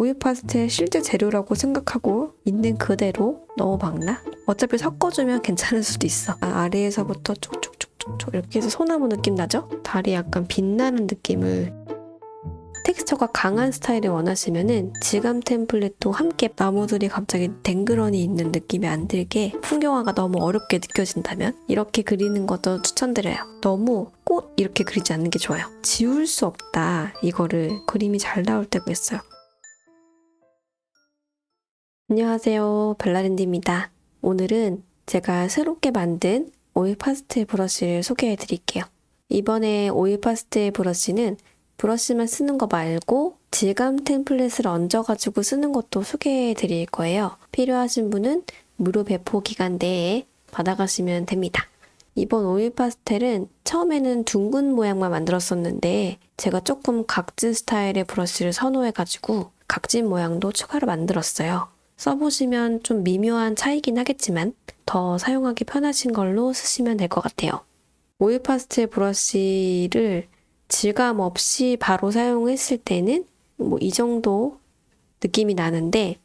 오일 파스텔 실제 재료라고 생각하고 있는 그대로 너무 막나? 어차피 섞어주면 괜찮을 수도 있어. 아래에서부터 쭉쭉쭉쭉 이렇게 해서 소나무 느낌 나죠? 달이 약간 빛나는 느낌을. 텍스처가 강한 스타일을 원하시면은 질감 템플릿도 함께 나무들이 갑자기 댕그러니 있는 느낌이 안 들게 풍경화가 너무 어렵게 느껴진다면 이렇게 그리는 것도 추천드려요. 너무 꽃 이렇게 그리지 않는 게 좋아요. 지울 수 없다. 이거를 그림이 잘 나올 때가 있어요. 안녕하세요. 벨라랜디입니다. 오늘은 제가 새롭게 만든 오일 파스텔 브러쉬를 소개해 드릴게요. 이번에 오일 파스텔 브러쉬는 브러쉬만 쓰는 거 말고 질감 템플릿을 얹어가지고 쓰는 것도 소개해 드릴 거예요. 필요하신 분은 무료 배포 기간 내에 받아가시면 됩니다. 이번 오일 파스텔은 처음에는 둥근 모양만 만들었었는데 제가 조금 각진 스타일의 브러쉬를 선호해가지고 각진 모양도 추가로 만들었어요. 써보시면 좀 미묘한 차이긴 하겠지만 더 사용하기 편하신 걸로 쓰시면 될 것 같아요. 오일 파스텔 브러쉬를 질감 없이 바로 사용했을 때는 뭐 이 정도 느낌이 나는데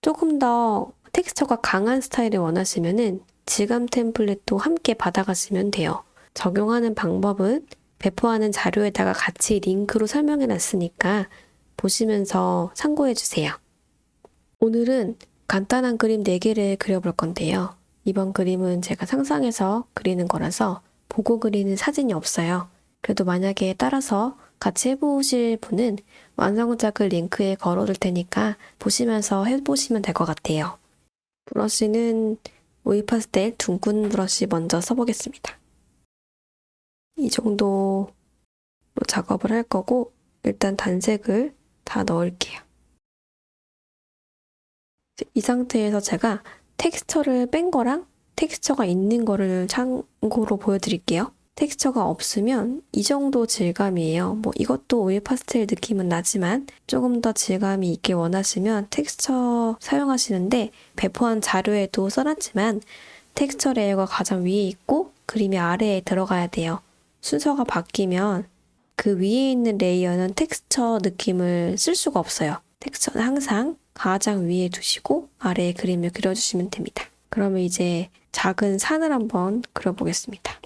조금 더 텍스처가 강한 스타일을 원하시면은 질감 템플릿도 함께 받아가시면 돼요. 적용하는 방법은 배포하는 자료에다가 같이 링크로 설명해 놨으니까 보시면서 참고해 주세요. 오늘은 간단한 그림 4개를 그려볼 건데요. 이번 그림은 제가 상상해서 그리는 거라서 보고 그리는 사진이 없어요. 그래도 만약에 따라서 같이 해보실 분은 완성작을 링크에 걸어둘 테니까 보시면서 해보시면 될 것 같아요. 브러쉬는 오일 파스텔 둥근 브러쉬 먼저 써보겠습니다. 이 정도로 작업을 할 거고 일단 단색을 다 넣을게요. 이 상태에서 제가 텍스처를 뺀 거랑 텍스처가 있는 거를 참고로 보여드릴게요. 텍스처가 없으면 이 정도 질감이에요. 뭐 이것도 오일 파스텔 느낌은 나지만 조금 더 질감이 있게 원하시면 텍스처 사용하시는데 배포한 자료에도 써놨지만 텍스처 레이어가 가장 위에 있고 그림이 아래에 들어가야 돼요. 순서가 바뀌면 그 위에 있는 레이어는 텍스처 느낌을 쓸 수가 없어요. 텍스처는 항상 가장 위에 두시고 아래에 그림을 그려주시면 됩니다. 그러면 이제 작은 산을 한번 그려보겠습니다.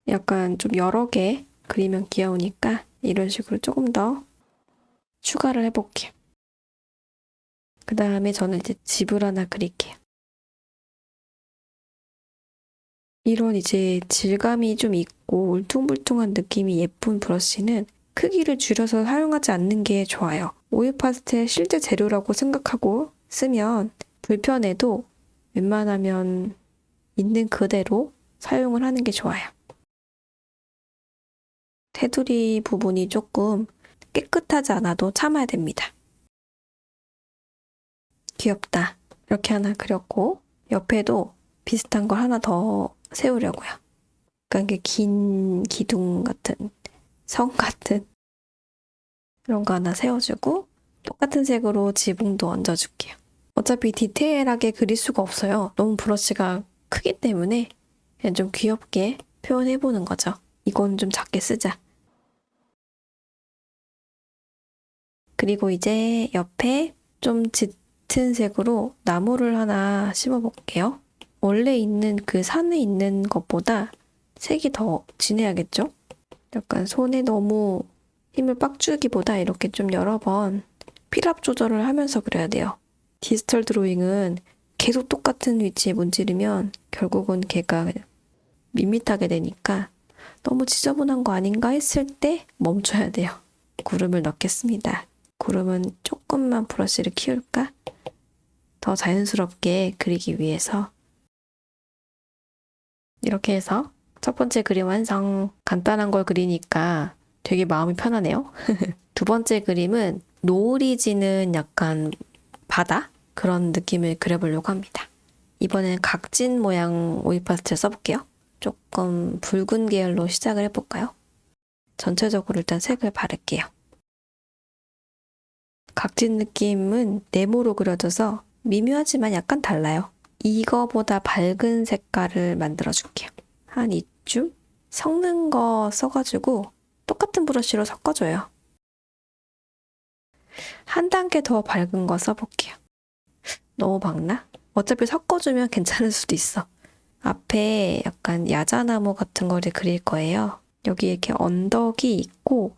약간 좀 여러 개 그리면 귀여우니까 이런 식으로 조금 더 추가를 해볼게요. 그 다음에 저는 이제 집을 하나 그릴게요. 이런 이제 질감이 좀 있고 울퉁불퉁한 느낌이 예쁜 브러쉬는 크기를 줄여서 사용하지 않는 게 좋아요. 오일 파스텔 실제 재료라고 생각하고 쓰면 불편해도 웬만하면 있는 그대로 사용을 하는 게 좋아요. 테두리 부분이 조금 깨끗하지 않아도 참아야 됩니다. 귀엽다. 이렇게 하나 그렸고 옆에도 비슷한 걸 하나 더 세우려고요. 그러니까 이게 긴 기둥 같은 성 같은 이런 거 하나 세워주고 똑같은 색으로 지붕도 얹어줄게요. 어차피 디테일하게 그릴 수가 없어요. 너무 브러쉬가 크기 때문에 그냥 좀 귀엽게 표현해보는 거죠. 이건 좀 작게 쓰자. 그리고 이제 옆에 좀 짙은 색으로 나무를 하나 심어볼게요. 원래 있는 그 산에 있는 것보다 색이 더 진해야겠죠? 약간 손에 너무 힘을 빡 주기보다 이렇게 좀 여러 번 필압 조절을 하면서 그려야 돼요. 디지털 드로잉은 계속 똑같은 위치에 문지르면 결국은 걔가 밋밋하게 되니까 너무 지저분한 거 아닌가 했을 때 멈춰야 돼요. 구름을 넣겠습니다. 구름은 조금만 브러쉬를 키울까? 더 자연스럽게 그리기 위해서 이렇게 해서 첫 번째 그림 완성. 간단한 걸 그리니까 되게 마음이 편하네요. 두 번째 그림은 노을이 지는 약간 바다? 그런 느낌을 그려보려고 합니다. 이번엔 각진 모양 오일 파스텔 써볼게요. 조금 붉은 계열로 시작을 해볼까요? 전체적으로 일단 색을 바를게요. 각진 느낌은 네모로 그려져서 미묘하지만 약간 달라요. 이거보다 밝은 색깔을 만들어줄게요. 한 이쯤? 섞는 거 써가지고 똑같은 브러쉬로 섞어줘요. 한 단계 더 밝은 거 써볼게요. 너무 밝나? 어차피 섞어주면 괜찮을 수도 있어. 앞에 약간 야자나무 같은 거를 그릴 거예요. 여기 이렇게 언덕이 있고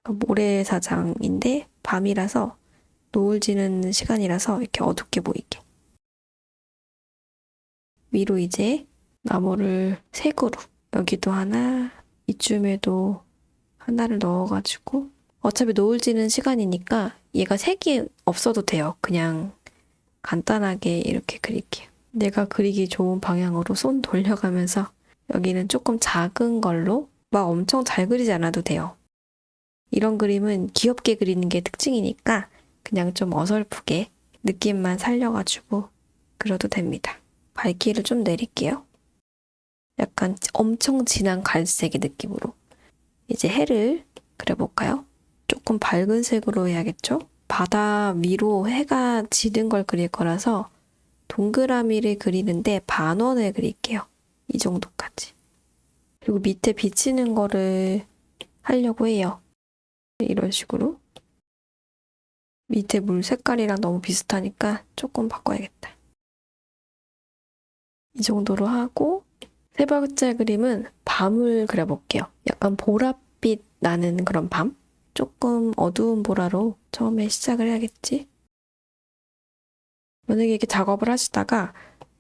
모래사장인데 밤이라서 노을 지는 시간이라서 이렇게 어둡게 보이게. 위로 이제 나무를 색으로 여기도 하나, 이쯤에도 하나를 넣어가지고 어차피 노을 지는 시간이니까 얘가 색이 없어도 돼요. 그냥 간단하게 이렇게 그릴게요. 내가 그리기 좋은 방향으로 손 돌려가면서 여기는 조금 작은 걸로 막 엄청 잘 그리지 않아도 돼요. 이런 그림은 귀엽게 그리는 게 특징이니까 그냥 좀 어설프게 느낌만 살려가지고 그려도 됩니다. 밝기를 좀 내릴게요. 약간 엄청 진한 갈색의 느낌으로. 이제 해를 그려볼까요? 조금 밝은 색으로 해야겠죠? 바다 위로 해가 지는 걸 그릴 거라서 동그라미를 그리는데 반원을 그릴게요. 이 정도까지. 그리고 밑에 비치는 거를 하려고 해요. 이런 식으로. 밑에 물 색깔이랑 너무 비슷하니까 조금 바꿔야겠다. 이 정도로 하고 세 번째 그림은 밤을 그려볼게요. 약간 보랏빛 나는 그런 밤? 조금 어두운 보라로 처음에 시작을 해야겠지? 만약에 이렇게 작업을 하시다가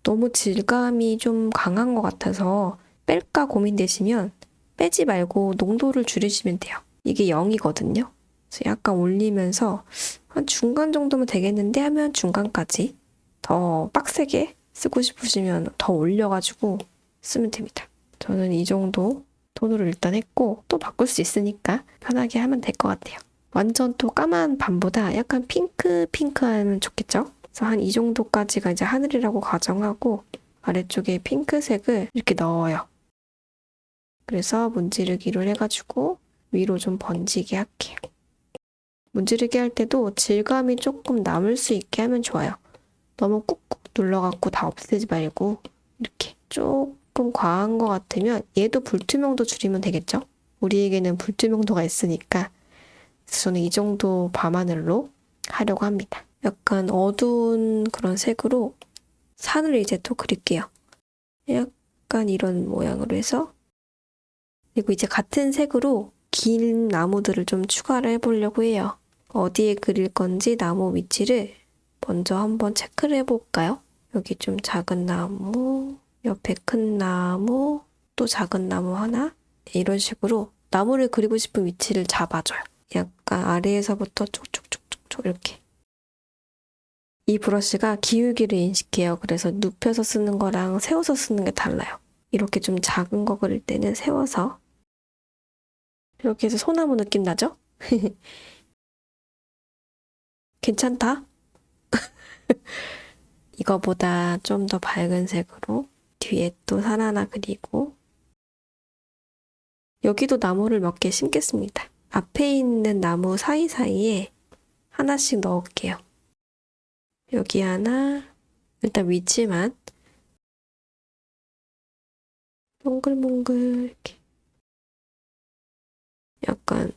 너무 질감이 좀 강한 것 같아서 뺄까 고민되시면 빼지 말고 농도를 줄이시면 돼요. 이게 0이거든요. 그래서 약간 올리면서 한 중간 정도면 되겠는데 하면 중간까지 더 빡세게 쓰고 싶으시면 더 올려가지고 쓰면 됩니다. 저는 이 정도 톤으로 일단 했고 또 바꿀 수 있으니까 편하게 하면 될 것 같아요. 완전 또 까만 밤보다 약간 핑크하면 좋겠죠? 그래서 한 이 정도까지가 이제 하늘이라고 가정하고 아래쪽에 핑크색을 이렇게 넣어요. 그래서 문지르기로 해가지고 위로 좀 번지게 할게요. 문지르기 할 때도 질감이 조금 남을 수 있게 하면 좋아요. 너무 꾹꾹 눌러갖고 다 없애지 말고 이렇게 조금 과한 것 같으면 얘도 불투명도 줄이면 되겠죠? 우리에게는 불투명도가 있으니까 저는 이 정도 밤하늘로 하려고 합니다. 약간 어두운 그런 색으로 산을 이제 또 그릴게요. 약간 이런 모양으로 해서 그리고 이제 같은 색으로 긴 나무들을 좀 추가를 해보려고 해요. 어디에 그릴 건지 나무 위치를 먼저 한번 체크를 해볼까요? 여기 좀 작은 나무, 옆에 큰 나무, 또 작은 나무 하나 이런 식으로 나무를 그리고 싶은 위치를 잡아줘요. 약간 아래에서부터 쭉쭉쭉쭉 이렇게. 이 브러쉬가 기울기를 인식해요. 그래서 눕혀서 쓰는 거랑 세워서 쓰는 게 달라요. 이렇게 좀 작은 거 그릴 때는 세워서 이렇게 해서 소나무 느낌 나죠? 괜찮다? 이거보다 좀 더 밝은 색으로 뒤에 또 산 하나 그리고 여기도 나무를 몇 개 심겠습니다. 앞에 있는 나무 사이사이에 하나씩 넣을게요. 여기 하나, 일단 위치만 몽글몽글 이렇게 약간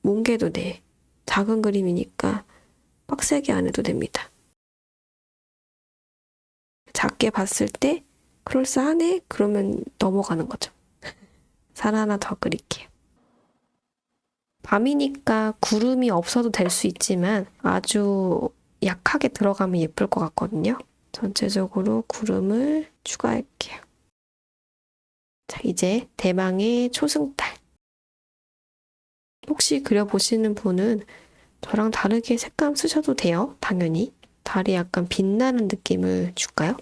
뭉개도 돼. 작은 그림이니까 빡세게 안 해도 됩니다. 작게 봤을 때 그럴싸하네? 그러면 넘어가는 거죠. 산 하나 더 그릴게요. 밤이니까 구름이 없어도 될 수 있지만 아주 약하게 들어가면 예쁠 것 같거든요. 전체적으로 구름을 추가할게요. 자, 이제 대망의 초승달. 혹시 그려보시는 분은 저랑 다르게 색감 쓰셔도 돼요. 당연히. 달이 약간 빛나는 느낌을 줄까요?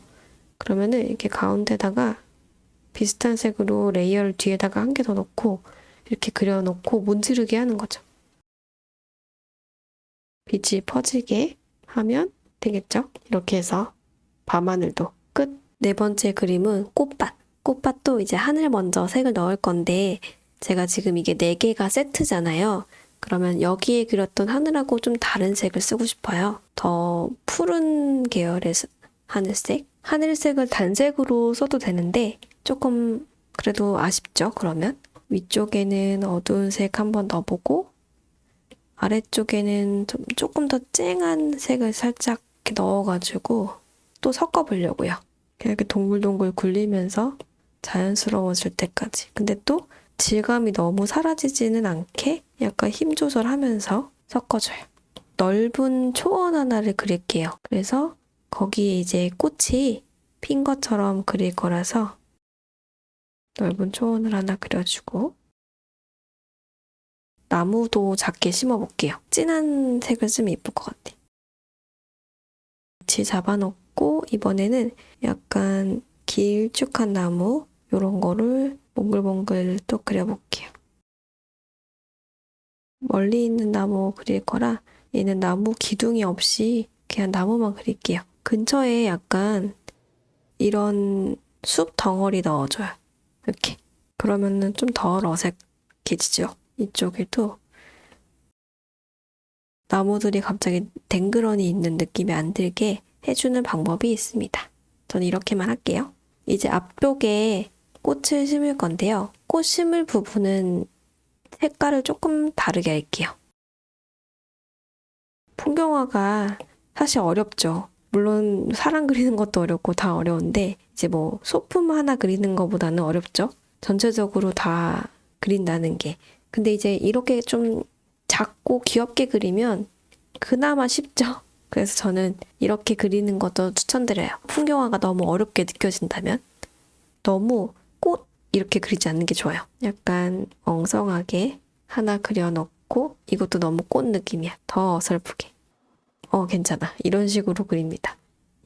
그러면은 이렇게 가운데다가 비슷한 색으로 레이어를 뒤에다가 한 개 더 넣고 이렇게 그려놓고 문지르게 하는 거죠. 빛이 퍼지게 하면 되겠죠? 이렇게 해서 밤하늘도 끝. 네 번째 그림은 꽃밭. 꽃밭도 이제 하늘 먼저 색을 넣을 건데 제가 지금 이게 4개가 세트잖아요. 그러면 여기에 그렸던 하늘하고 좀 다른 색을 쓰고 싶어요. 더 푸른 계열의 하늘색? 하늘색을 단색으로 써도 되는데 조금 그래도 아쉽죠, 그러면? 위쪽에는 어두운 색 한번 넣어보고 아래쪽에는 조금 더 쨍한 색을 살짝 이렇게 넣어가지고 또 섞어보려고요. 이렇게 동글동글 굴리면서 자연스러워질 때까지. 근데 또 질감이 너무 사라지지는 않게 약간 힘 조절하면서 섞어줘요. 넓은 초원 하나를 그릴게요. 그래서 거기에 이제 꽃이 핀 것처럼 그릴 거라서 넓은 초원을 하나 그려주고 나무도 작게 심어볼게요. 진한 색을 쓰면 예쁠 것 같아. 위치 잡아놓고 이번에는 약간 길쭉한 나무 이런 거를 몽글몽글 또 그려볼게요. 멀리 있는 나무 그릴 거라 얘는 나무 기둥이 없이 그냥 나무만 그릴게요. 근처에 약간 이런 숲 덩어리 넣어줘요. 이렇게. 그러면은 좀 덜 어색해지죠. 이쪽에도 나무들이 갑자기 댕그러니 있는 느낌이 안 들게 해주는 방법이 있습니다. 저는 이렇게만 할게요. 이제 앞쪽에 꽃을 심을 건데요. 꽃 심을 부분은 색깔을 조금 다르게 할게요. 풍경화가 사실 어렵죠. 물론 사람 그리는 것도 어렵고 다 어려운데 이제 뭐 소품 하나 그리는 것보다는 어렵죠. 전체적으로 다 그린다는 게. 근데 이제 이렇게 좀 작고 귀엽게 그리면 그나마 쉽죠. 그래서 저는 이렇게 그리는 것도 추천드려요. 풍경화가 너무 어렵게 느껴진다면 너무 꽃 이렇게 그리지 않는 게 좋아요. 약간 엉성하게 하나 그려놓고 이것도 너무 꽃 느낌이야. 더 어설프게. 괜찮아. 이런 식으로 그립니다.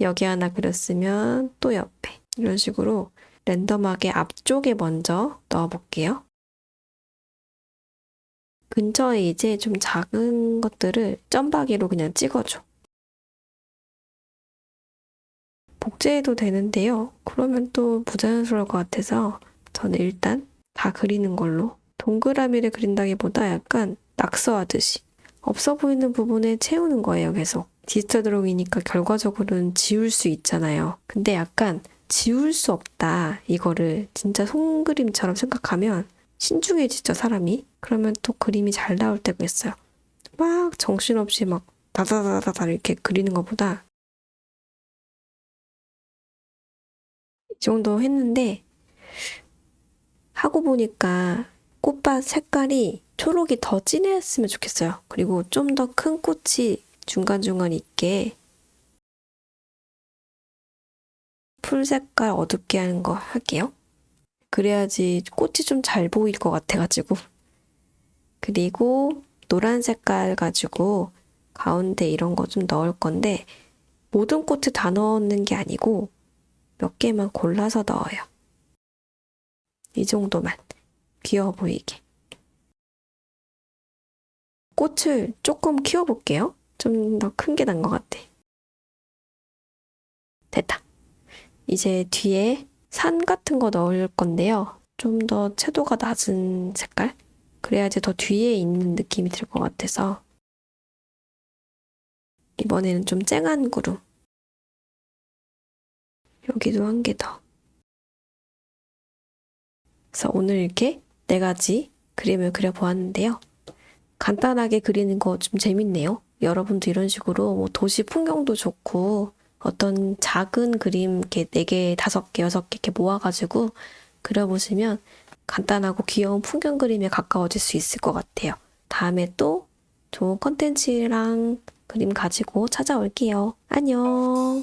여기 하나 그렸으면 또 옆에. 이런 식으로 랜덤하게 앞쪽에 먼저 넣어볼게요. 근처에 이제 좀 작은 것들을 점박이로 그냥 찍어줘. 복제해도 되는데요. 그러면 또 부자연스러울 것 같아서 저는 일단 다 그리는 걸로. 동그라미를 그린다기보다 약간 낙서하듯이 없어 보이는 부분에 채우는 거예요, 계속. 디지털 드로잉이니까 결과적으로는 지울 수 있잖아요. 근데 약간 지울 수 없다. 이거를 진짜 손그림처럼 생각하면 신중해지죠, 사람이. 그러면 또 그림이 잘 나올 때가 있어요. 막 정신없이 막 다다다다다 이렇게 그리는 것보다 이 정도 했는데 하고 보니까 꽃밭 색깔이 초록이 더 진했으면 좋겠어요. 그리고 좀 더 큰 꽃이 중간중간 있게 풀 색깔 어둡게 하는 거 할게요. 그래야지 꽃이 좀 잘 보일 것 같아가지고. 그리고 노란 색깔 가지고 가운데 이런 거 좀 넣을 건데 모든 꽃을 다 넣는 게 아니고 몇 개만 골라서 넣어요. 이 정도만. 귀여워 보이게. 꽃을 조금 키워볼게요. 좀 더 큰 게 난 것 같아. 됐다. 이제 뒤에 산 같은 거 넣을 건데요. 좀 더 채도가 낮은 색깔? 그래야지 더 뒤에 있는 느낌이 들 것 같아서 이번에는 좀 쨍한 구름. 여기도 한 개 더. 그래서 오늘 이렇게 4가지 그림을 그려보았는데요. 간단하게 그리는 거 좀 재밌네요. 여러분도 이런 식으로 뭐 도시 풍경도 좋고 어떤 작은 그림 이렇게 4개, 5개, 6개 이렇게 모아가지고 그려보시면 간단하고 귀여운 풍경 그림에 가까워질 수 있을 것 같아요. 다음에 또 좋은 컨텐츠랑 그림 가지고 찾아올게요. 안녕!